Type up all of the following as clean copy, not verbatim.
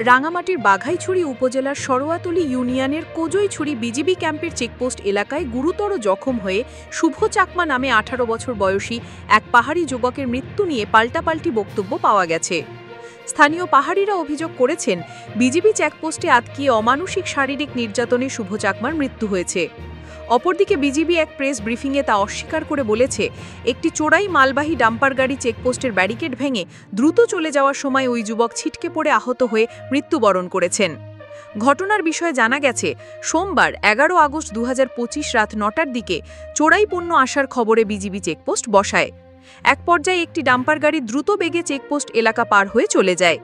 রাঙামাটির বাঘাইছড়ি উপজেলার সরোয়াতলী ইউনিয়নের কোজইছড়ি বিজিবি ক্যাম্পের চেকপোস্ট এলাকায় গুরুতর জখম হয়ে শুভ চাকমা নামে ১৮ বছর বয়সী এক পাহাড়ি যুবকের মৃত্যু নিয়ে পাল্টাপাল্টি বক্তব্য পাওয়া গেছে। স্থানীয় পাহাড়িরা অভিযোগ করেছেন, বিজিবি চেকপোস্টে আটকিয়ে অমানুষিক শারীরিক নির্যাতনে শুভ চাকমার মৃত্যু হয়েছে। অপরদিকে বিজিবি এক প্রেস ব্রিফিংয়ে তা অস্বীকার করে বলেছে, একটি চোরাই মালবাহী ডাম্পার গাড়ি চেকপোস্টের ব্যারিকেড ভেঙে দ্রুত চলে যাওয়ার সময় ওই যুবক ছিটকে পড়ে আহত হয়ে মৃত্যুবরণ করেছেন। ঘটনার বিষয়ে জানা গেছে, সোমবার ১১ আগস্ট ২০২৫ রাত ৯টার দিকে চোরাই পণ্য আসার খবরে বিজিবি চেকপোস্ট বসায়। এক পর্যায়ে একটি ডাম্পার গাড়ি দ্রুত বেগে চেকপোস্ট এলাকা পার হয়ে চলে যায়।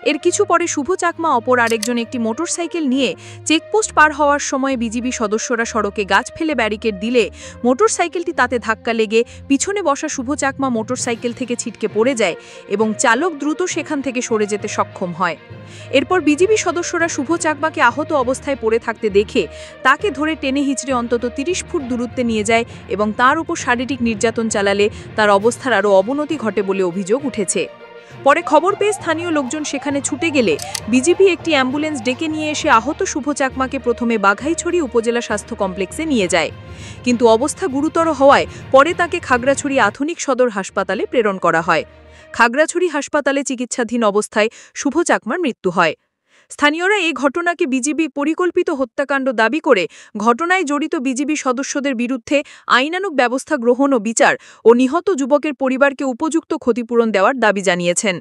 এর কিছু পরে শুভ চাকমা অপর আরেকজন একটি মোটরসাইকেল নিয়ে চেকপোস্ট পার হওয়ার সময় বিজিবি সদস্যরা সড়কে গাছ ফেলে ব্যারিকেড দিলে মোটরসাইকেলটি তাতে ধাক্কা লেগে পিছনে বসা শুভ চাকমা মোটরসাইকেল থেকে ছিটকে পড়ে যায় এবং চালক দ্রুত সেখান থেকে সরে যেতে সক্ষম হয়। এরপর বিজিবি সদস্যরা শুভ চাকমাকে আহত অবস্থায় পড়ে থাকতে দেখে তাকে ধরে টেনে হিচড়ে অন্তত ৩০ ফুট দূরত্বে নিয়ে যায় এবং তার উপর শারীরিক নির্যাতন চালালে তার অবস্থার আরও অবনতি ঘটে বলে অভিযোগ উঠেছে। পরে খবর পেয়ে স্থানীয় লোকজন সেখানে ছুটে গেলে বিজিবি একটি অ্যাম্বুলেন্স ডেকে নিয়ে এসে আহত শুভ চাকমাকে প্রথমে বাঘাইছড়ি উপজেলা স্বাস্থ্য কমপ্লেক্সে নিয়ে যায়, কিন্তু অবস্থা গুরুতর হওয়ায় পরে তাকে খাগড়াছড়ি আধুনিক সদর হাসপাতালে প্রেরণ করা হয়। খাগড়াছড়ি হাসপাতালে চিকিৎসাধীন অবস্থায় শুভ চাকমার মৃত্যু হয়। স্থানীয়রা এই ঘটনাকে বিজিবি পরিকল্পিত হত্যাকাণ্ড দাবি করে ঘটনায় জড়িত বিজিবি সদস্যদের বিরুদ্ধে আইনানুগ ব্যবস্থা গ্রহণ ও বিচার ও নিহত যুবকের পরিবারকে উপযুক্ত ক্ষতিপূরণ দেওয়ার দাবি জানিয়েছেন।